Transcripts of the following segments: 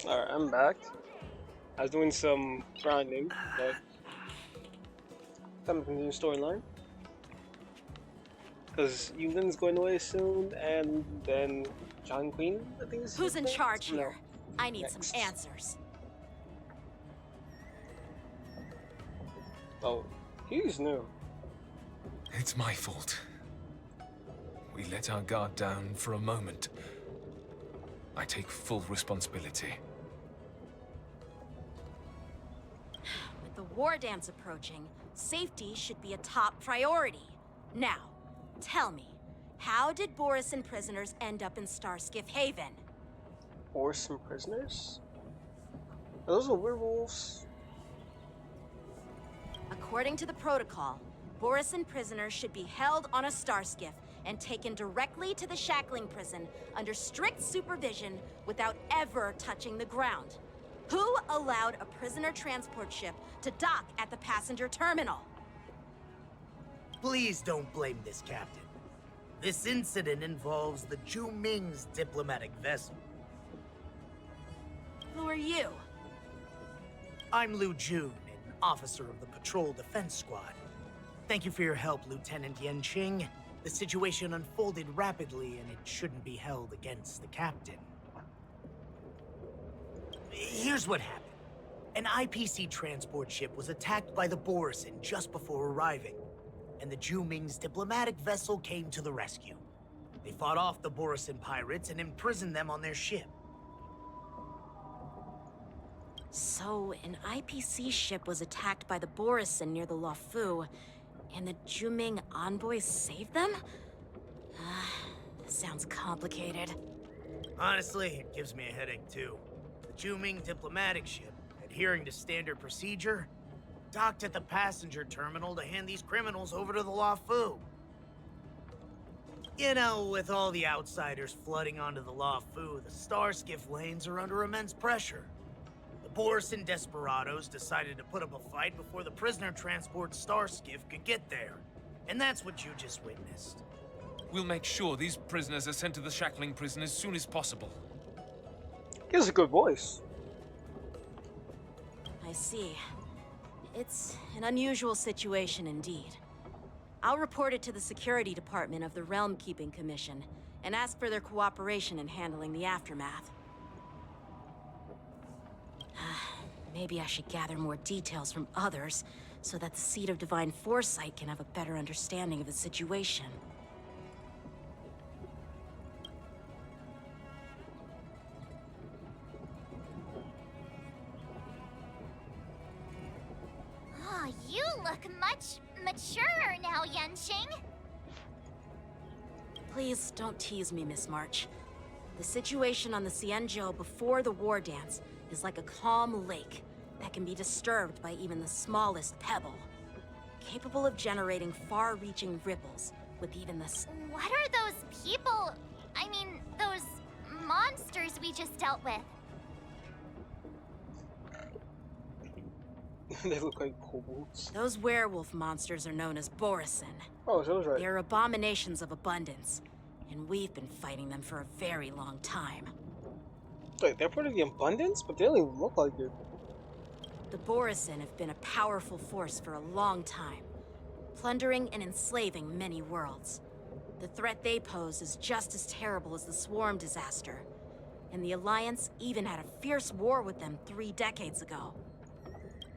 Alright, I'm back. I was doing some grinding, but time to continue storyline. Because Yunlin's going away soon, and then John Queen, I think is Who's in charge no, here? I need some next. answers. Oh, he's new. It's my fault. We let our guard down for a moment. I take full responsibility. With the war dance approaching, safety should be a top priority. Now, tell me, how did Borisin prisoners end up in Starskiff Haven? Or some prisoners? Are those the werewolves? According to the protocol, Borisin prisoners should be held on a starskiff and taken directly to the shackling prison under strict supervision without ever touching the ground. Who allowed a prisoner transport ship to dock at the passenger terminal? Please don't blame this captain. This incident involves the Zhu Ming's diplomatic vessel. Who are you? I'm Liu Jun, an officer of the Patrol Defense Squad. Thank you for your help, Lieutenant Yanqing. The situation unfolded rapidly, and it shouldn't be held against the captain. Here's what happened. An IPC transport ship was attacked by the Borisin just before arriving, and the Zhu Ming's diplomatic vessel came to the rescue. They fought off the Borisin pirates and imprisoned them on their ship. So, an IPC ship was attacked by the Borisin near the Luofu, and the Zhuming envoys saved them? Sounds complicated. Honestly, it gives me a headache too. The Zhu Ming diplomatic ship, adhering to standard procedure, docked at the passenger terminal to hand these criminals over to the Luofu. You know, with all the outsiders flooding onto the Luofu, the Starskiff lanes are under immense pressure. The Borisin desperados decided to put up a fight before the prisoner transport Starskiff could get there. And that's what you just witnessed. We'll make sure these prisoners are sent to the shackling prison as soon as possible. He has a good voice. I see. It's an unusual situation indeed. I'll report it to the security department of the Realm Keeping Commission and ask for their cooperation in handling the aftermath. Maybe I should gather more details from others so that the Seat of Divine Foresight can have a better understanding of the situation. Oh, you look much maturer now, Yanqing. Please don't tease me, Miss March. The situation on the Xianzhou before the war dance is like a calm lake that can be disturbed by even the smallest pebble, capable of generating far-reaching ripples with even the What are those people? I mean, those monsters we just dealt with? They look like kobolds. Those werewolf monsters are known as Borisin. Oh, so I was right. They're abominations of abundance, and we've been fighting them for a very long time. Wait, they're part of the abundance, but they don't even look like it. The Borisin have been a powerful force for a long time, plundering and enslaving many worlds. The threat they pose is just as terrible as the Swarm disaster, and the Alliance even had a fierce war with them 3 decades ago.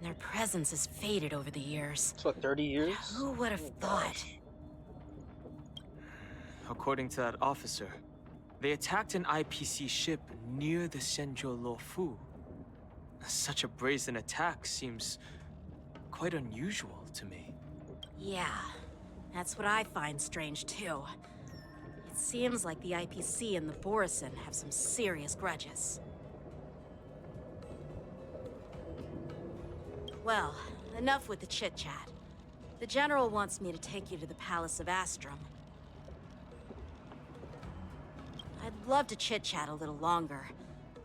Their presence has faded over the years. So 30 years? Who would have thought? According to that officer, they attacked an IPC ship near the Shenzhou Luofu. Such a brazen attack seems quite unusual to me. Yeah, that's what I find strange too. It seems like the IPC and the Borisin have some serious grudges. Well, enough with the chit-chat. The General wants me to take you to the Palace of Astrum. I'd love to chit-chat a little longer,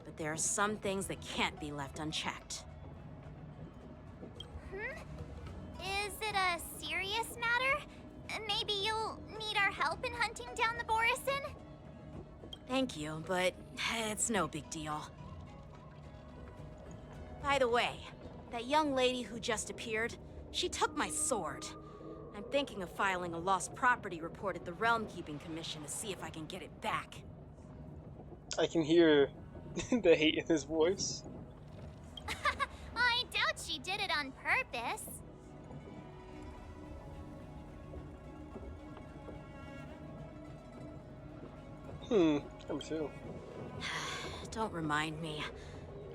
but there are some things that can't be left unchecked. Is it a serious matter? Maybe you'll need our help in hunting down the Borisin? Thank you, but it's no big deal. By the way, that young lady who just appeared, she took my sword. I'm thinking of filing a lost property report at the Realm Keeping Commission to see if I can get it back. I can hear the hate in his voice. I doubt she did it on purpose. Number two. Don't remind me.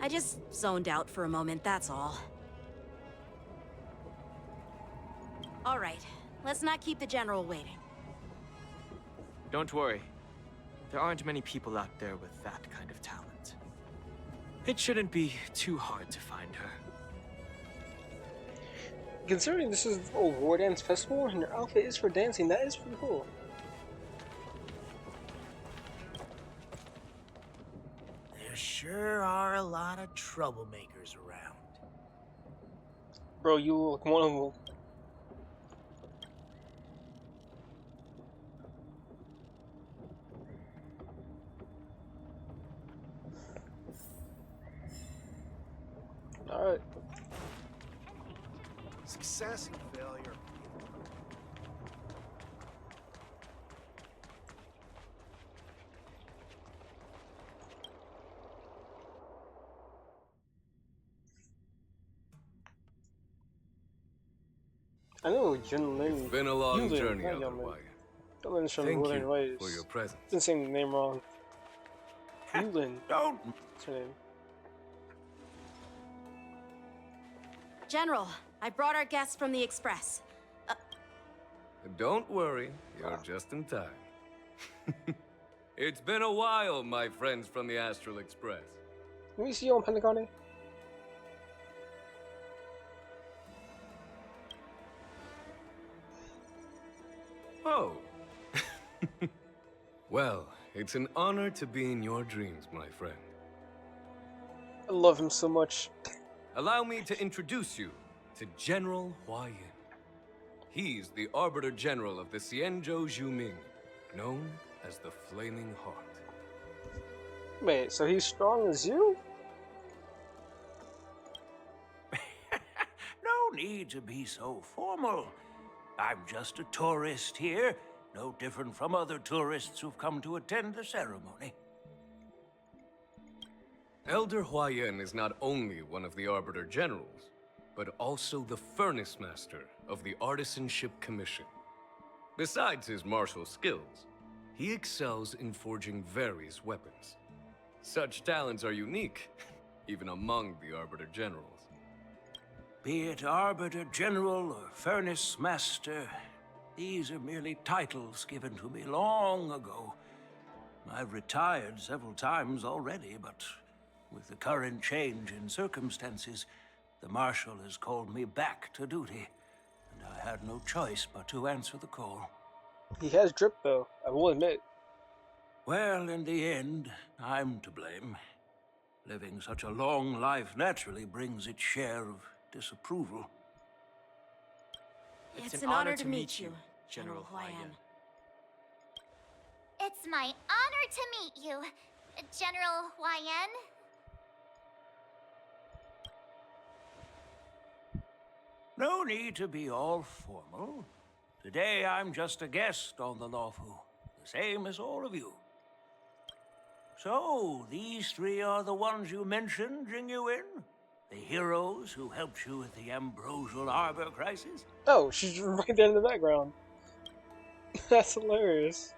I just zoned out for a moment, that's all. All right, let's not keep the General waiting. Don't worry. There aren't many people out there with that kind of talent. It shouldn't be too hard to find her. Considering this is a war dance festival and your outfit is for dancing, that is pretty cool. There sure are a lot of troublemakers around. Bro, you look one of them. Alright. Success and failure. I know Yunli. It's been a long Yunli, journey, not Elder Yunli. Huaiyan. Yunlin's from Thank Northern you Ways. for your presence. Been saying the name wrong. Yulin. Don't. What's her name? General, I brought our guests from the Express. Don't worry, you're just in time. It's been a while, my friends from the Astral Express. Can we see you on Pentagon? Oh. Well, it's an honor to be in your dreams, my friend. I love him so much. Allow me to introduce you to General Huaiyan. He's the Arbiter General of the Xianzhou Zhuming, known as the Flaming Heart. Wait, so he's strong as you? No need to be so formal. I'm just a tourist here, no different from other tourists who've come to attend the ceremony. Elder Huaiyan is not only one of the Arbiter Generals, but also the Furnace Master of the Artisanship Commission. Besides his martial skills, he excels in forging various weapons. Such talents are unique, even among the Arbiter Generals. Be it Arbiter General or Furnace Master, these are merely titles given to me long ago. I've retired several times already, but with the current change in circumstances, the Marshal has called me back to duty, and I had no choice but to answer the call. He has drip though, I will admit. Well, in the end, I'm to blame. Living such a long life naturally brings its share of disapproval. It's an honor to meet you, General Huaiyan. It's my honor to meet you, General Huaiyan. No need to be all formal. Today I'm just a guest on the Lawfu, the same as all of you. So, these three are the ones you mentioned, Jingyuin? The heroes who helped you with the Ambrosial Arbor crisis? Oh, she's right there in the background. That's hilarious.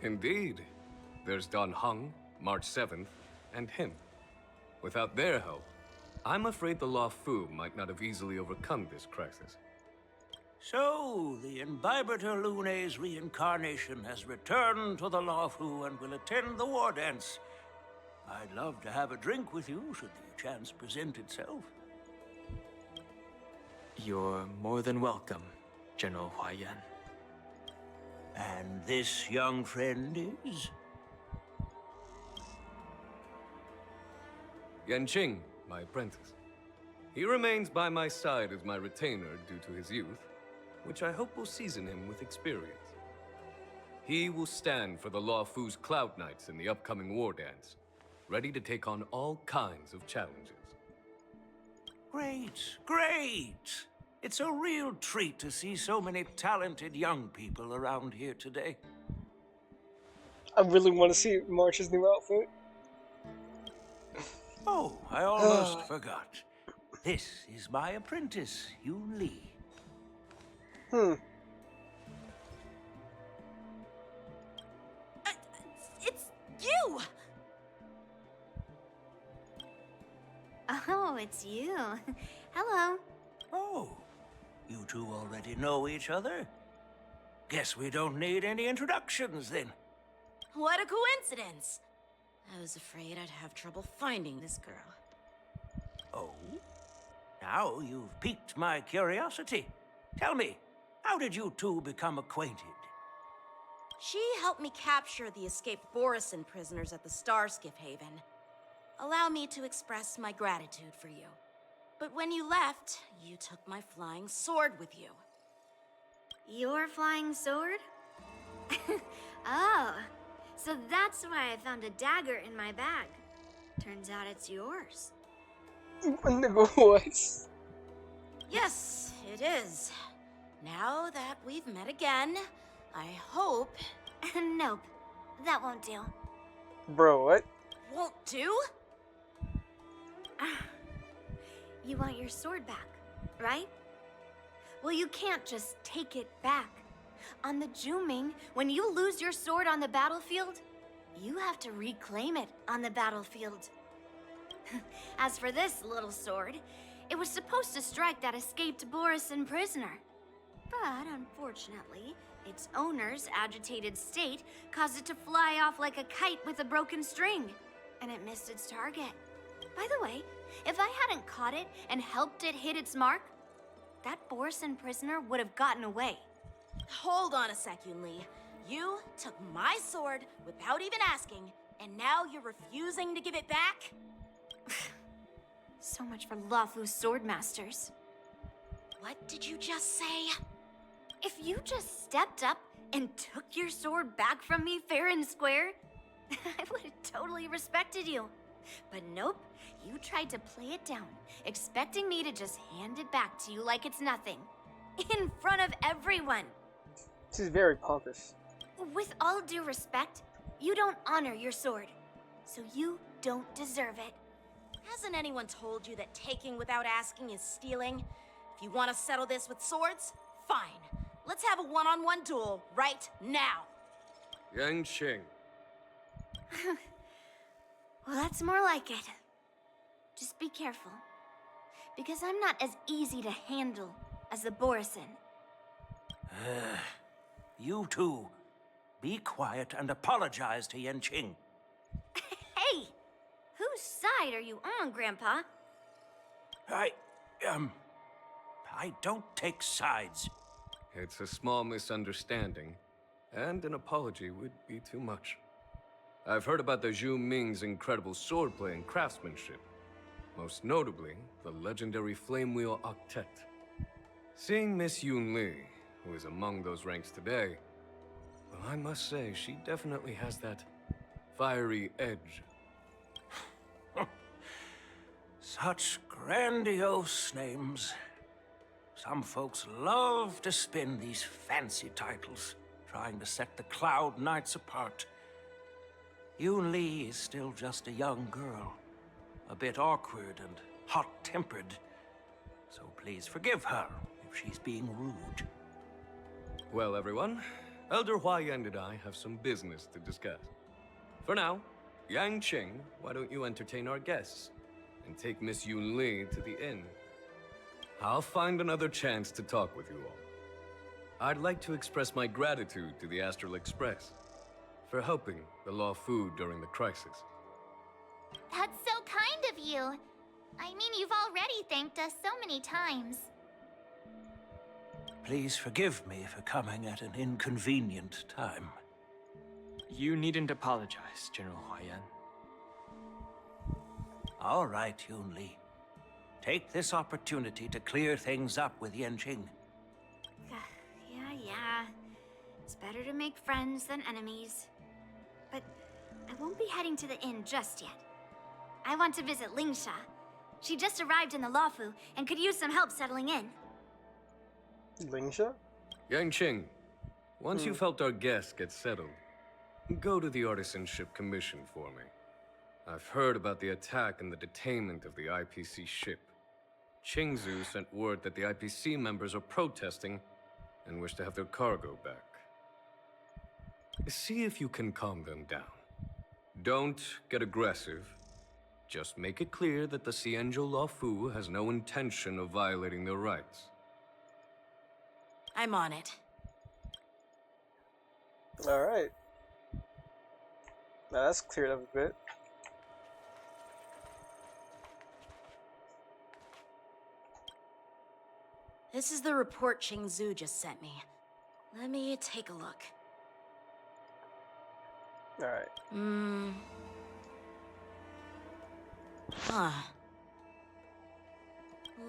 Indeed. There's Don Hung, March 7th, and him. Without their help, I'm afraid the Lawfu might not have easily overcome this crisis. So, the Imbibitor Lune's reincarnation has returned to the Lawfu and will attend the war dance. I'd love to have a drink with you, should the chance present itself. You're more than welcome, General Huaiyan. And this young friend is? Yanqing, my apprentice. He remains by my side as my retainer due to his youth, which I hope will season him with experience. He will stand for the Lawfu's Cloud Knights in the upcoming war dance, ready to take on all kinds of challenges. Great, great! It's a real treat to see so many talented young people around here today. I really want to see March's new outfit. Oh, I almost forgot. This is my apprentice, Yunli. It's you! Oh, it's you. Hello. Oh, you two already know each other? Guess we don't need any introductions then. What a coincidence! I was afraid I'd have trouble finding this girl. Oh? Now you've piqued my curiosity. Tell me, how did you two become acquainted? She helped me capture the escaped Borisin prisoners at the Starskiff Haven. Allow me to express my gratitude for you. But when you left, you took my flying sword with you. Your flying sword? Oh, so that's why I found a dagger in my bag. Turns out it's yours. Nigga, what? Yes, it is. Now that we've met again, I hope... Nope, that won't do. Bro, what? Won't do? You want your sword back, right? Well, you can't just take it back. On the Juming, when you lose your sword on the battlefield, you have to reclaim it on the battlefield. As for this little sword, it was supposed to strike that escaped Borisin prisoner. But unfortunately, its owner's agitated state caused it to fly off like a kite with a broken string, and it missed its target. By the way, if I hadn't caught it and helped it hit its mark, that Borisin prisoner would have gotten away. Hold on a sec, Yunli. You took my sword without even asking, and now you're refusing to give it back? So much for Luofu's swordmasters. What did you just say? If you just stepped up and took your sword back from me fair and square, I would have totally respected you. But nope, you tried to play it down, expecting me to just hand it back to you like it's nothing. In front of everyone. She's very pompous. With all due respect, you don't honor your sword, so you don't deserve it. Hasn't anyone told you that taking without asking is stealing? If you want to settle this with swords, fine. Let's have a one-on-one duel right now. Yang Qing. Well, that's more like it. Just be careful, because I'm not as easy to handle as the Borisin. You two, be quiet and apologize to Yanqing. Hey! Whose side are you on, Grandpa? I don't take sides. It's a small misunderstanding, and an apology would be too much. I've heard about the Zhu Ming's incredible swordplay and craftsmanship. Most notably, the legendary Flame Wheel Octet. Seeing Miss Yunli, who is among those ranks today, well, I must say, she definitely has that fiery edge. Such grandiose names. Some folks love to spin these fancy titles, trying to set the Cloud Knights apart. Yunli is still just a young girl, a bit awkward and hot-tempered. So please forgive her if she's being rude. Well, everyone, Elder Huaiyan and I have some business to discuss. For now, Yang Qing, why don't you entertain our guests and take Miss Yunli to the inn? I'll find another chance to talk with you all. I'd like to express my gratitude to the Astral Express for helping the Luofu during the crisis. That's so kind of you. I mean, you've already thanked us so many times. Please forgive me for coming at an inconvenient time. You needn't apologize, General Huaiyan. All right, Yunli. Take this opportunity to clear things up with Yanqing. Yeah. It's better to make friends than enemies. But I won't be heading to the inn just yet. I want to visit Lingsha. She just arrived in the Luofu and could use some help settling in. Lingsha? Yangqing, once you've helped our guest get settled, go to the Artisanship Commission for me. I've heard about the attack and the detainment of the IPC ship. Qingzu sent word that the IPC members are protesting and wish to have their cargo back. See if you can calm them down. Don't get aggressive. Just make it clear that the Xianzhou Luofu has no intention of violating their rights. I'm on it. Alright. Now that's cleared up a bit. This is the report Qingzu just sent me. Let me take a look. Alright. Huh.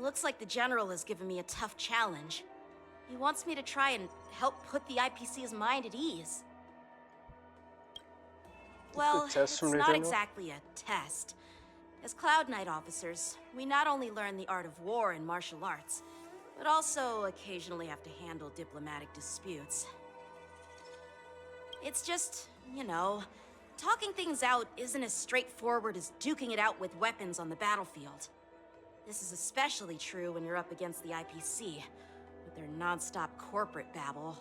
Looks like the General has given me a tough challenge. He wants me to try and help put the IPC's mind at ease. Well, test it's from the not General? exactly a test. As Cloud Knight officers, we not only learn the art of war and martial arts, but also occasionally have to handle diplomatic disputes. It's just, you know, talking things out isn't as straightforward as duking it out with weapons on the battlefield. This is especially true when you're up against the IPC, with their non-stop corporate babble.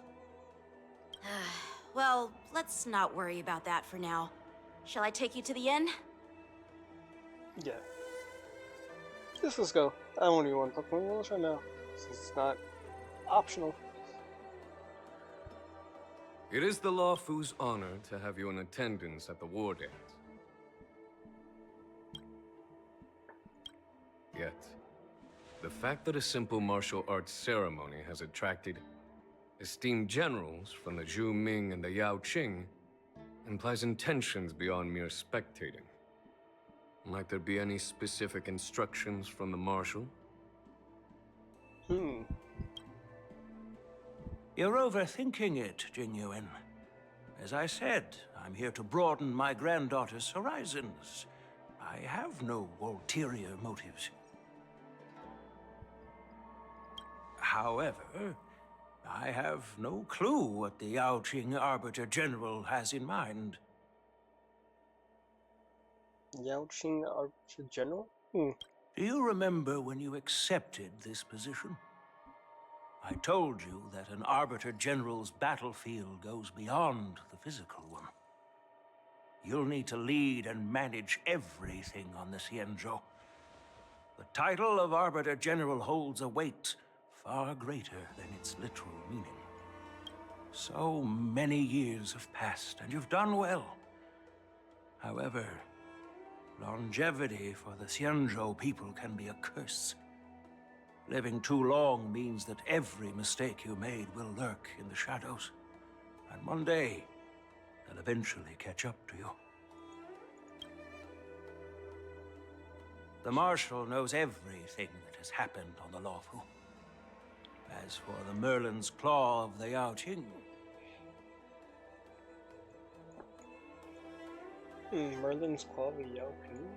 Well, let's not worry about that for now. Shall I take you to the inn? Yeah. Just let's go. I don't even want to talk to anyone else right now, since it's not optional. It is the Luofu's honor to have you in attendance at the war dance. Yet, the fact that a simple martial arts ceremony has attracted esteemed generals from the Zhu Ming and the Yao Qing implies intentions beyond mere spectating. Might there be any specific instructions from the marshal? You're overthinking it, Jingyuan. As I said, I'm here to broaden my granddaughter's horizons. I have no ulterior motives. However, I have no clue what the Yaoqing Arbiter General has in mind. Yao Qing Arbiter General? Do you remember when you accepted this position? I told you that an Arbiter General's battlefield goes beyond the physical one. You'll need to lead and manage everything on the Xianzhou. The title of Arbiter General holds a weight far greater than its literal meaning. So many years have passed, and you've done well. However, longevity for the Xianzhou people can be a curse. Living too long means that every mistake you made will lurk in the shadows. And one day, they'll eventually catch up to you. The Marshal knows everything that has happened on the Luofu. As for the Merlin's Claw of the Yaoqing, Merlin's Claw of the Yao Qing?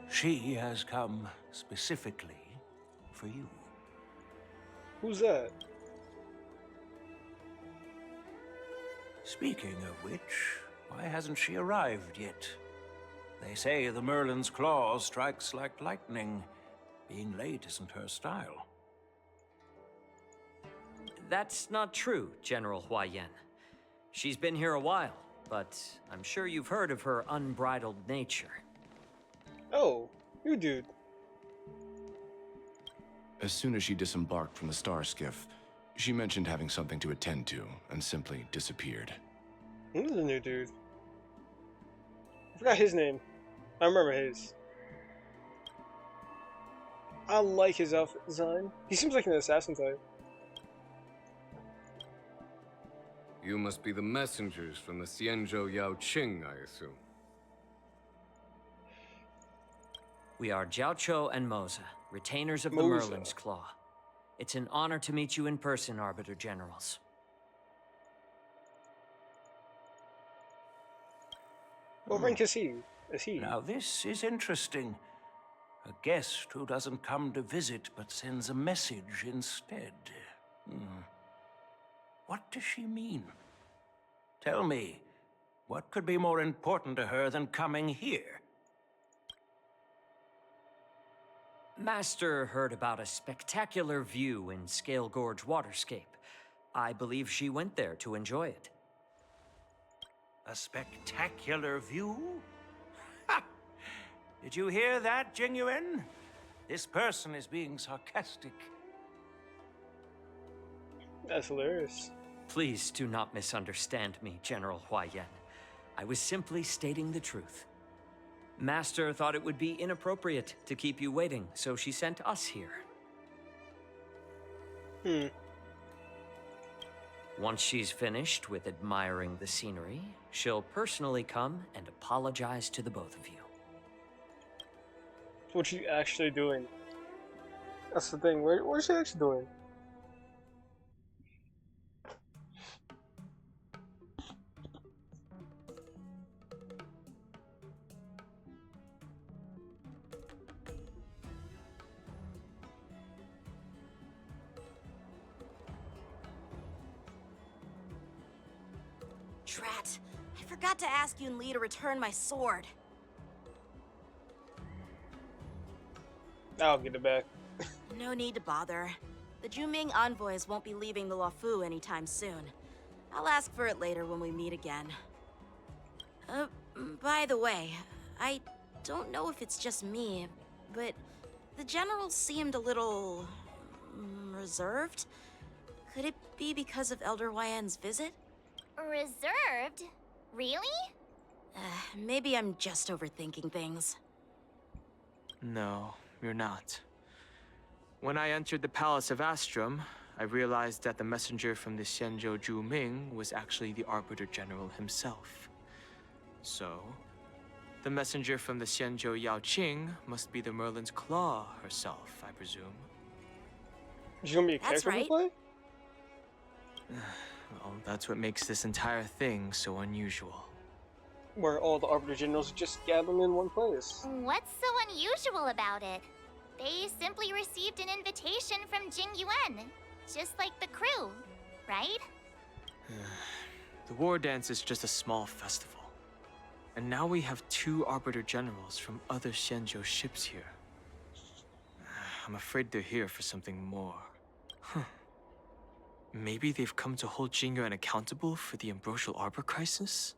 she has come specifically for you. Who's that? Speaking of which, why hasn't she arrived yet? They say the Merlin's Claw strikes like lightning. Being late isn't her style. That's not true, General Huaiyan. She's been here a while, but I'm sure you've heard of her unbridled nature. Oh, you dude. As soon as she disembarked from the star skiff, she mentioned having something to attend to and simply disappeared. Who's the new dude? I forgot his name. I remember his. I like his outfit design. He seems like an assassin type. You must be the messengers from the Xianzhou Yaoqing, I assume. We are Jiaoqiu and Moza, retainers of the Moza. Merlin's Claw. It's an honor to meet you in person, Arbiter Generals. What rank is he? Is he? Now this is interesting. A guest who doesn't come to visit but sends a message instead. What does she mean? Tell me, what could be more important to her than coming here? Master heard about a spectacular view in Scale Gorge Waterscape. I believe she went there to enjoy it. A spectacular view? Ha! Did you hear that, Jingyuan? This person is being sarcastic. That's hilarious. Please do not misunderstand me, General Huaiyan. I was simply stating the truth. Master thought it would be inappropriate to keep you waiting, so she sent us here. Once she's finished with admiring the scenery, she'll personally come and apologize to the both of you. What's she actually doing? That's the thing. What is she actually doing? Drat. I forgot to ask Yunli to return my sword. I'll get it back. No need to bother. The Juming envoys won't be leaving the Luofu anytime soon. I'll ask for it later when we meet again. By the way, I don't know if it's just me, but the general seemed a little reserved. Could it be because of Elder Huaiyan's visit? Reserved? Really? Maybe I'm just overthinking things. No, you're not. When I entered the Palace of Astrum, I realized that the messenger from the Xianzhou Juming was actually the Arbiter General himself. So, the messenger from the Xianzhou Yaoqing must be the Merlin's Claw herself, I presume. She's gonna be a That's character we right. play? Well, that's what makes this entire thing so unusual. Where all the Arbiter Generals are just gathering in one place. What's so unusual about it? They simply received an invitation from Jingyuan, just like the crew, right? The war dance is just a small festival. And now we have 2 Arbiter Generals from other Xianzhou ships here. I'm afraid they're here for something more. Maybe they've come to hold Jingyuan accountable for the Ambrosial Arbor crisis?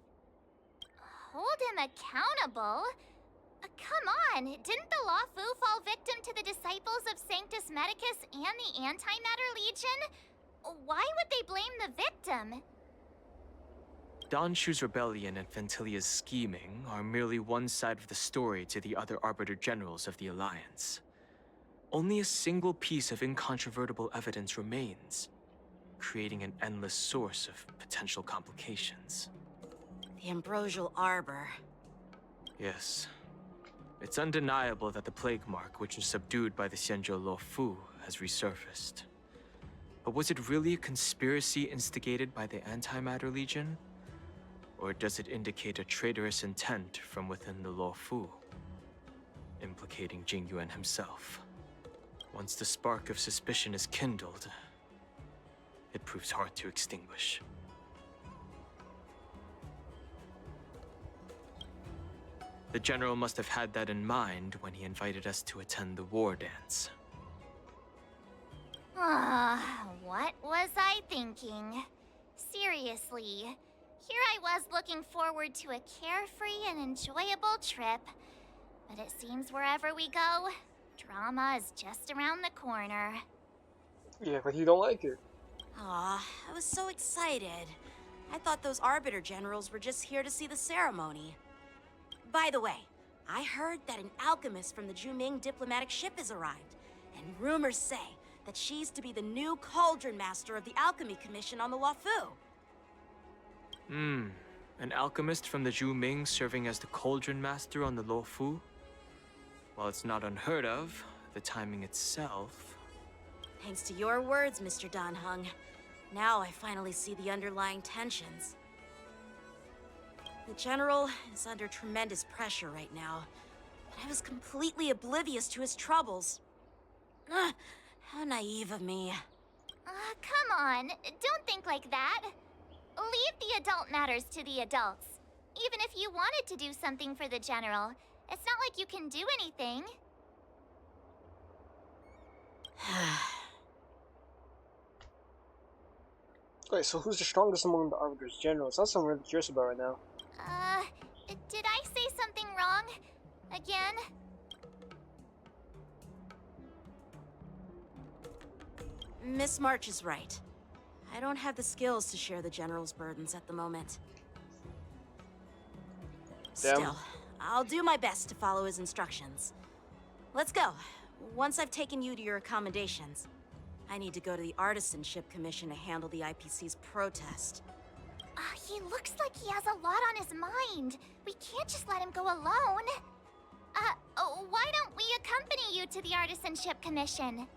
Hold him accountable? Come on, didn't the Luofu fall victim to the disciples of Sanctus Medicus and the Antimatter Legion? Why would they blame the victim? Don Shu's rebellion and Ventilia's scheming are merely one side of the story to the other Arbiter Generals of the Alliance. Only a single piece of incontrovertible evidence remains, creating an endless source of potential complications. The Ambrosial Arbor. Yes. It's undeniable that the plague mark, which was subdued by the Xianzhou Luofu, has resurfaced. But was it really a conspiracy instigated by the Antimatter Legion? Or does it indicate a traitorous intent from within the Luofu, implicating Jingyuan himself? Once the spark of suspicion is kindled, it proves hard to extinguish. The General must have had that in mind when he invited us to attend the war dance. What was I thinking? Seriously, here I was looking forward to a carefree and enjoyable trip. But it seems wherever we go, drama is just around the corner. Yeah, but you don't like it. Aw, I was so excited. I thought those Arbiter Generals were just here to see the ceremony. By the way, I heard that an alchemist from the Juming diplomatic ship has arrived, and rumors say that she's to be the new Cauldron Master of the Alchemy Commission on the Luofu. An alchemist from the Juming serving as the Cauldron Master on the Luofu? While it's not unheard of, the timing itself... Thanks to your words, Mr. Danheng. Now I finally see the underlying tensions. The General is under tremendous pressure right now, but I was completely oblivious to his troubles. How naive of me. Come on, don't think like that. Leave the adult matters to the adults. Even if you wanted to do something for the General, it's not like you can do anything. Wait, so who's the strongest among the Arbiter Generals? That's what I'm really curious about right now. Did I say something wrong? Again? Miss March is right. I don't have the skills to share the General's burdens at the moment. Damn. Still, I'll do my best to follow his instructions. Let's go. Once I've taken you to your accommodations, I need to go to the Artisanship Commission to handle the IPC's protest. He looks like he has a lot on his mind. We can't just let him go alone. Why don't we accompany you to the Artisanship Commission?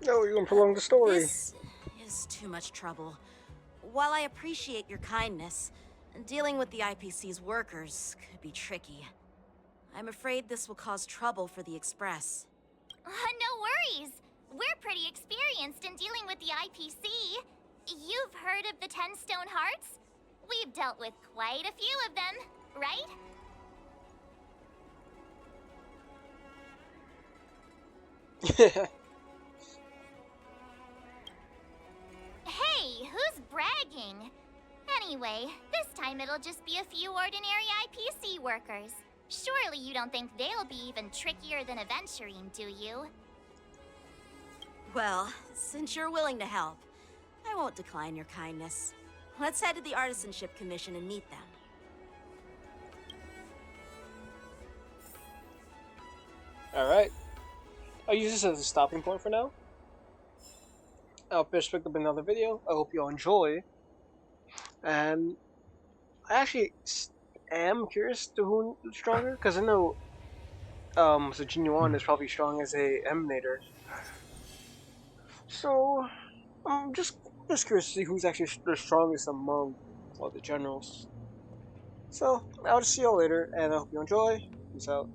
No, you're gonna prolong the story. This is too much trouble. While I appreciate your kindness, dealing with the IPC's workers could be tricky. I'm afraid this will cause trouble for the Express. No worries. We're pretty experienced in dealing with the IPC. You've heard of the 10 Stone Hearts? We've dealt with quite a few of them, right? Hey, who's bragging? Anyway, this time it'll just be a few ordinary IPC workers. Surely you don't think they'll be even trickier than Aventurine, do you? Well, since you're willing to help, I won't decline your kindness. Let's head to the Artisanship Commission and meet them. Alright. I'll use this as a stopping point for now. I'll pick up another video. I hope you all enjoy. And I actually am curious to who's stronger, because I know so Huaiyan is probably strong as a emanator. So I'm just curious to see who's actually the strongest among all the generals. So I'll just see y'all later, and I hope you enjoy. Peace out.